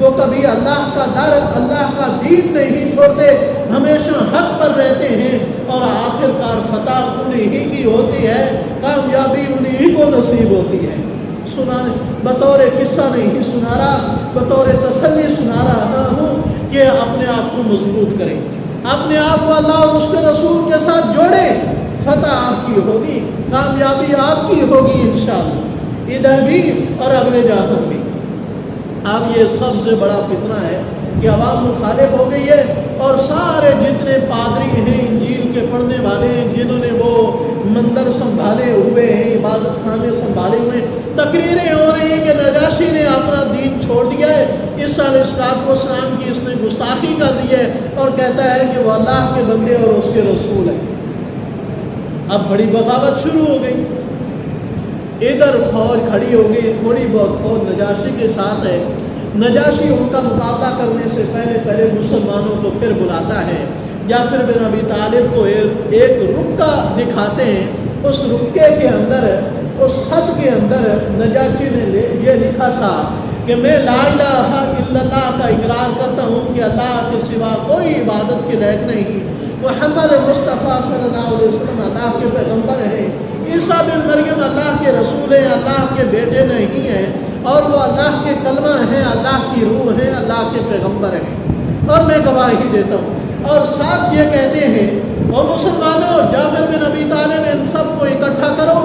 وہ کبھی اللہ کا در اللہ کا دین نہیں چھوڑتے، ہمیشہ حق پر رہتے ہیں اور آخرکار فتح انہی کی ہوتی ہے، کامیابی انہی کو نصیب ہوتی ہے۔ بطور قصہ نہیں سنا رہا، بطور تسلی سنا رہا ہوں کہ اپنے آپ کو مضبوط کریں، اپنے آپ کو اللہ اور اس کے رسول کے ساتھ جوڑیں، فتح آپ کی ہوگی، کامیابی آپ کی ہوگی انشاءاللہ، ادھر بھی اور اگلے جہاں بھی۔ اب یہ سب سے بڑا فتنہ ہے کہ عوام مخالف ہو گئی ہے، اور سارے جتنے پادری ہیں انجیل کے پڑھنے والے ہیں، جنہوں نے وہ مندر سنبھالے ہوئے ہیں، عبادت خانے سنبھالے ہوئے ہیں، تقریریں ہو رہی ہیں کہ نجاشی نے اپنا دین چھوڑ دیا ہے، عیسیٰ علیہ السلام کی اس نے گستاخی کر دی ہے، اور کہتا ہے کہ وہ اللہ کے بندے اور اس کے رسول ہیں۔ اب بڑی بغاوت شروع ہو گئی، ادھر فوج کھڑی ہو گئی، تھوڑی بہت فوج نجاشی کے ساتھ ہے۔ نجاشی ان کا مقابلہ کرنے سے پہلے مسلمانوں کو پھر بلاتا ہے، جعفر بن ابی طالب کو ایک رکا دکھاتے ہیں، اس رکے کے اندر، اس خط کے اندر نجاشی نے یہ لکھا تھا کہ میں لا الہ الا اللہ کا اقرار کرتا ہوں کہ اللہ کے سوا کوئی عبادت کے لائق نہیں، محمد مصطفیٰ صلی اللہ علیہ وسلم اللہ کے پیغمبر ہیں، عیسیٰ بن مریم اللہ کے رسول ہیں، اللہ کے بیٹے نہیں ہیں، اور وہ اللہ کے کلمہ ہیں، اللہ کی روح ہیں، اللہ کے پیغمبر ہیں، اور میں گواہی دیتا ہوں۔ اور ساتھ یہ کہتے ہیں، وہ مسلمانوں، جعفر بن ابی طالب ان سب کو اکٹھا کرو،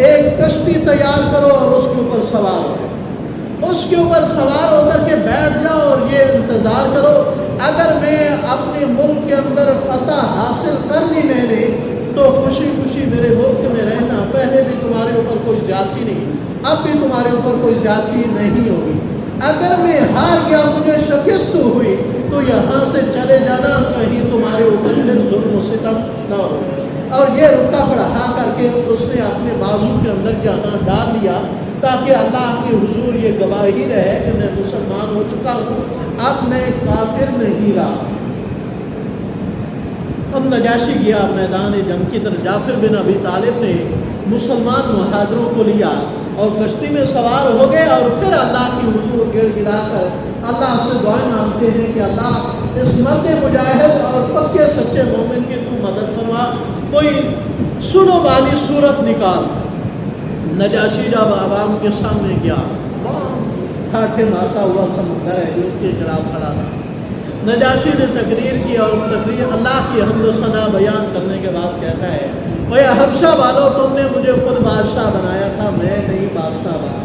ایک کشتی تیار کرو اور اس کے اوپر سوار ہو، اس کے اوپر سوار ہو کر کے بیٹھ جاؤ اور یہ انتظار کرو، اگر میں اپنے ملک کے اندر فتح حاصل کر لی میں نے تو خوشی خوشی میرے ملک میں رہنا، پہلے بھی تمہارے اوپر کوئی زیادتی نہیں، اب بھی تمہارے اوپر کوئی زیادتی نہیں ہوگی، اگر میں ہار گیا، مجھے شکست ہوئی تو یہاں سے چلے جانا، کہیں تمہارے اوپر پھر ظلم و ستم نہ ہو۔ اور یہ رکا بڑھا کر کے اس نے اپنے بازو کے اندر جہاں ڈال دیا، تاکہ اللہ کے حضور یہ گواہی رہے کہ میں مسلمان ہو چکا ہوں، اب میں کافر نہیں رہا۔ اب نجاشی گیا میدان جنگ کی طرف، جعفر بن ابی طالب نے مسلمان مہاجروں کو لیا اور کشتی میں سوار ہو گئے، اور پھر اللہ کی حضور گڑ گڑا کر اللہ سے دعائیں مانگتے ہیں کہ اللہ اس مرد مجاہد اور پکے سچے مومن کی تو مدد فرما، کوئی سنو والی صورت نکال۔ نجاشی جب عوام کے سامنے گیا، ٹھاٹھے مارتا ہوا سمندر ہے جو اس کے خلاف کھڑا تھا، نجاشی نے تقریر کی، اور تقریر اللہ کی حمد و ثنا بیان کرنے کے بعد کہتا ہے، اے حبشہ والو، تم نے مجھے خود بادشاہ بنایا تھا، میں نہیں بادشاہ بنا،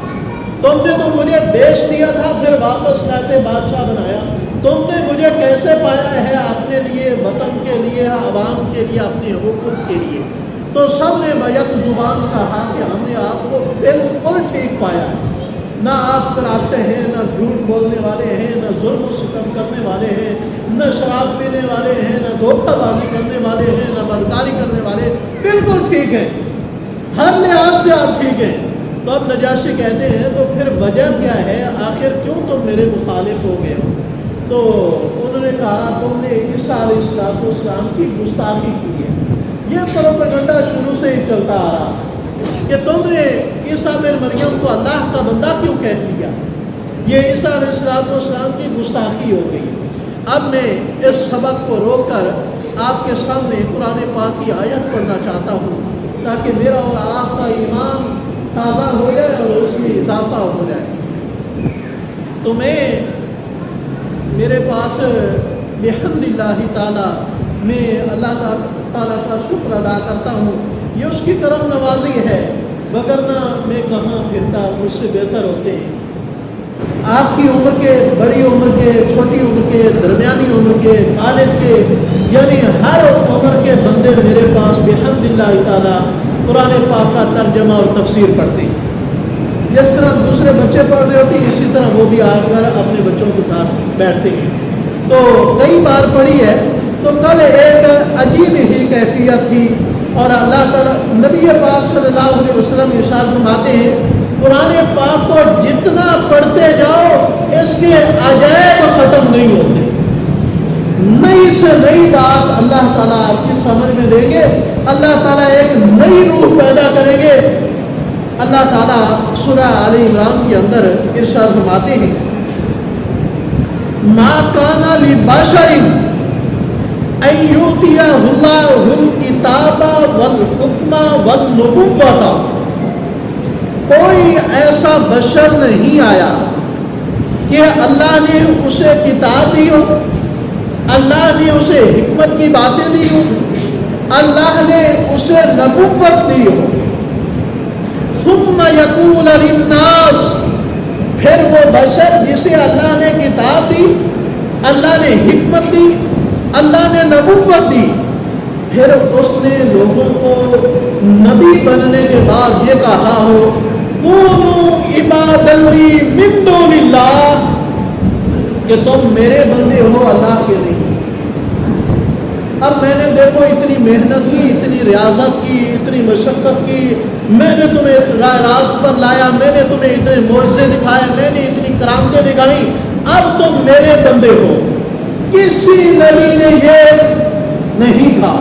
تم نے تو مجھے بیچ دیا تھا، پھر واپس لاتے بادشاہ بنایا، تم نے مجھے کیسے پایا ہے اپنے لیے، وطن کے لیے، عوام کے لیے، اپنے حقوق کے لیے؟ تو سب نے بیک زبان کہا کہ ہم نے آپ کو بالکل ٹھیک پایا ہے، نہ آپ کراتے ہیں، نہ جھوٹ بولنے والے ہیں، نہ ظلم و ستم کرنے والے ہیں، نہ شراب پینے والے ہیں، نہ دھوکہ بازی کرنے والے ہیں، نہ بدکاری کرنے والے، بالکل ٹھیک ہیں، ہر لحاظ سے آپ ٹھیک ہیں۔ تو اب نجاشی کہتے ہیں تو پھر وجہ کیا ہے، آخر کیوں تم میرے مخالف ہو گئے ہو؟ تو انہوں نے کہا تم نے عیسیٰ علیہ السلام کی گستاخی کی ہے۔ یہ پروپیگنڈا شروع سے ہی چلتا آ رہا کہ تم نے عیسیٰ بن مریم کو اللہ کا بندہ کیوں کہہ دیا، یہ عیسیٰ علیہ السلام کی گستاخی ہو گئی۔ اب میں اس سبق کو روک کر آپ کے سامنے قرآن پاک کی آیت پڑھنا چاہتا ہوں، تاکہ میرا اور آپ کا ایمان تازہ ہو جائے اور اس میں اضافہ ہو جائے۔ تو میرے پاس بحمد اللہ تعالیٰ، میں اللہ تعالیٰ کا شکر ادا کرتا ہوں، یہ اس کی کرم نوازی ہے، وگرنہ میں کہاں پھرتا، مجھ سے بہتر ہوتے ہیں۔ آپ کی عمر کے، بڑی عمر کے، چھوٹی عمر کے، درمیانی عمر کے، کالج کے، یعنی ہر عمر کے بندے میرے پاس بحمد اللہ تعالیٰ قرآن پاک کا ترجمہ اور تفسیر پڑھتے ہیں۔ جس طرح دوسرے بچے پڑھ رہے ہوتے ہیں، اسی طرح وہ بھی آ کر اپنے بچوں کے ساتھ بیٹھتے ہیں۔ تو کئی بار پڑھی ہے، تو کل ایک عجیب ہی کیفیت تھی، اور اللہ تعالیٰ نبی پاک صلی اللہ علیہ وسلم ارشاد فرماتے ہیں، قرآن پاک کو جتنا پڑھتے جاؤ اس کے عجائب ختم نہیں ہوتے، نئی سے نئی بات اللہ تعالیٰ آپ کی سمجھ میں دیں گے، اللہ تعالیٰ ایک نئی روح پیدا کریں گے۔ اللہ تعالیٰ سورہ آل عمران کے اندر ارشاد فرماتے ہیں، ما کان لبشر ان یؤتیہ اللہ الکتاب والحکم والنبوۃ، کوئی ایسا بشر نہیں آیا کہ اللہ نے اسے کتاب دی ہو، اللہ نے اسے حکمت کی باتیں دی ہو، اللہ نے اسے نبوت دی ہو، ثم یقول للناس، پھر وہ بشر جسے اللہ نے کتاب دی، اللہ نے حکمت دی، اللہ نے نبوت دی، پھر اس نے لوگوں کو نبی بننے کے بعد یہ کہا ہو کونوا عبادا لی من دون اللہ، کہ تم میرے بندے ہو، اللہ کے نہیں۔ اب میں نے دیکھو اتنی محنت کی، اتنی ریاضت کی، اتنی مشقت کی، میں نے تمہیں راست پر لایا، میں نے تمہیں اتنے معجزے دکھائے، میں نے اتنی کرامتیں دکھائی، اب تم میرے بندے ہو۔ کسی نبی نے یہ نہیں کہا،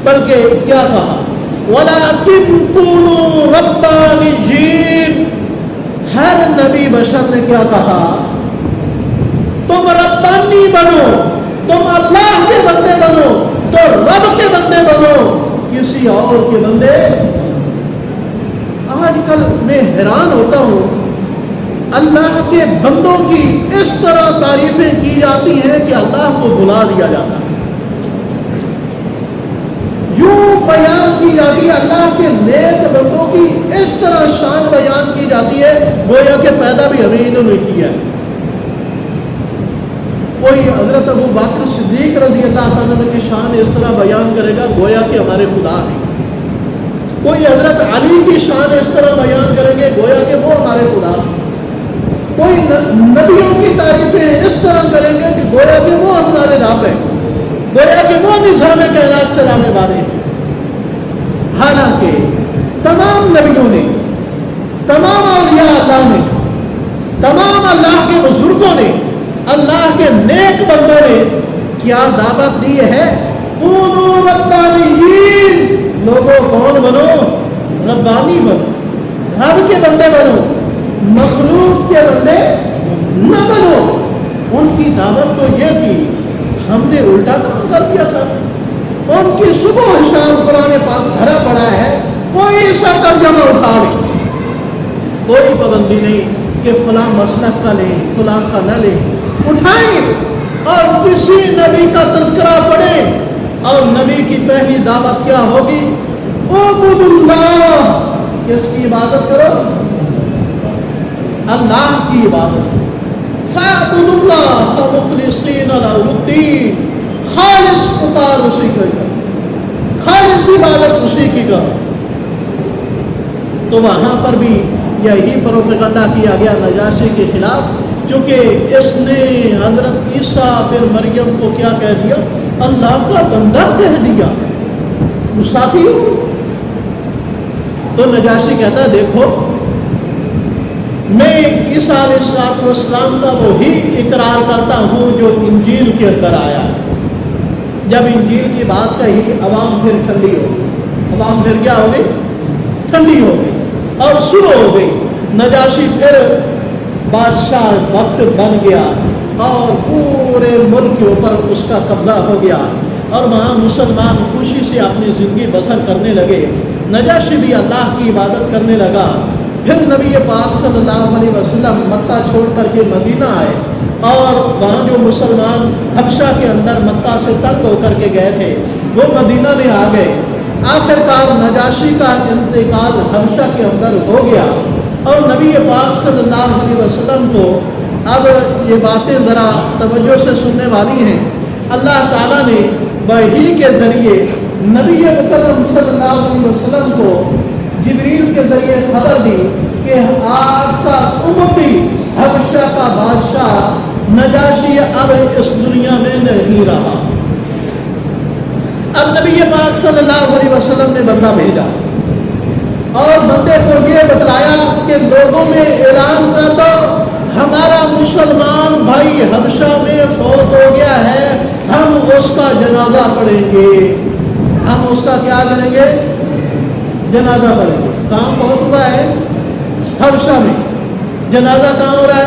بلکہ کیا کہا؟ وَلَٰكِن كُونُوا رَبَّانِيِّينَ، ہر نبی بشر نے کیا کہا؟ تم ربانی بنو، تم اللہ کے بندے بنو، تو رب کے بندے بنو، کسی اور کے بندے۔ آج کل میں حیران ہوتا ہوں، اللہ کے بندوں کی اس طرح تعریفیں کی جاتی ہیں کہ اللہ کو بلا دیا جاتا ہے، یوں بیان کی جاتی ہے، اللہ کے نیک بندوں کی اس طرح شان بیان کی جاتی ہے گویا کہ پیدا بھی ہمیں انہوں نے کیا ہے۔ کوئی حضرت ابو بکر صدیق رضی اللہ تعالیٰ عنہ کی شان اس طرح بیان کرے گا گویا کہ ہمارے خدا ہیں، کوئی حضرت علی کی شان اس طرح بیان کریں گے گویا کہ وہ ہمارے خدا ہیں، کوئی نبیوں کی تعریفیں اس طرح کریں گے کہ گویا کہ وہ ہمارے رب ہیں، گویا کہ وہ نظام کائنات چلانے والے ہیں۔ حالانکہ تمام نبیوں نے، تمام اولیاء اللہ نے، تمام اللہ کے بزرگوں نے، اللہ کے نیک بندوں نے کیا دعوت دی ہے؟ کونوا ربانیین، لوگوں کون بنو؟ ربانی بنو، رب کے بندے بنو، مخلوق کے بندے نہ بنو۔ ان کی دعوت تو یہ تھی، ہم نے الٹا کام کر دیا سب۔ ان کی صبح و شام قرآن پاک بھرا پڑا ہے، کوئی سب ترجمہ اٹھا لے، کوئی پابندی نہیں کہ فلاں مسلک کا لیں، فلاں کا نہ لیں، اٹھائیں اور کسی نبی کا تذکرہ پڑھیں، اور نبی کی پہلی دعوت کیا ہوگی؟ اعبدوا اللہ، کس کی عبادت کرو؟ اللہ کی عبادت۔ فاعبدوا اللہ مخلصین لہ الدین، خالص پکار اسی کی کرو، خالص عبادت اسی کی کرو۔ تو وہاں پر بھی یہی پروپیگنڈا کیا گیا نجاشی کے خلاف، چونکہ اس نے حضرت عیسیٰ بن مریم کو کیا کہہ دیا؟ اللہ کا بندہ کہہ دیا، گستاخی۔ تو نجاشی کہتا ہے دیکھو میں عیسیٰ علیہ السلام کا وہی اقرار کرتا ہوں جو انجیل کے اندر آیا ہے۔ جب انجیل کی بات کہی، عوام پھر ٹھنڈی ہو گئی، عوام پھر کیا ہو گئی؟ ٹھنڈی ہو گئی اور شروع ہو گئی۔ نجاشی پھر بادشاہ وقت بن گیا اور پورے ملک کے اوپر اس کا قبضہ ہو گیا، اور وہاں مسلمان خوشی سے اپنی زندگی بسر کرنے لگے۔ نجاشی بھی اللہ کی عبادت کرنے لگا۔ پھر نبی پاک صلی اللہ علیہ وسلم مکہ چھوڑ کر کے مدینہ آئے، اور وہاں جو مسلمان حبشہ کے اندر مکہ سے تنگ ہو کر کے گئے تھے وہ مدینہ میں آ گئے۔ آخر کار نجاشی کا انتقال حبشہ کے اندر ہو گیا، اور نبی پاک صلی اللہ علیہ وسلم کو اب یہ باتیں ذرا توجہ سے سننے والی ہیں۔ اللہ تعالیٰ نے وحی کے ذریعے نبی مکرم صلی اللہ علیہ وسلم کو جبریل کے ذریعے خبر دی کہ آپ کا امتی حبشہ کا بادشاہ نجاشی اب اس دنیا میں نہیں رہا۔ اب نبی پاک صلی اللہ علیہ وسلم نے بندہ بھیجا اور بندے کو یہ بتلایا کہ لوگوں میں اعلان کر دو ہمارا مسلمان بھائی حبشہ میں فوت ہو گیا ہے، ہم اس کا جنازہ پڑھیں گے، ہم اس کا کیا کریں گے؟ جنازہ پڑھیں گے۔ کہاں فوت ہوا ہے؟ حبشہ میں۔ جنازہ کہاں ہو رہا ہے؟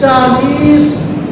40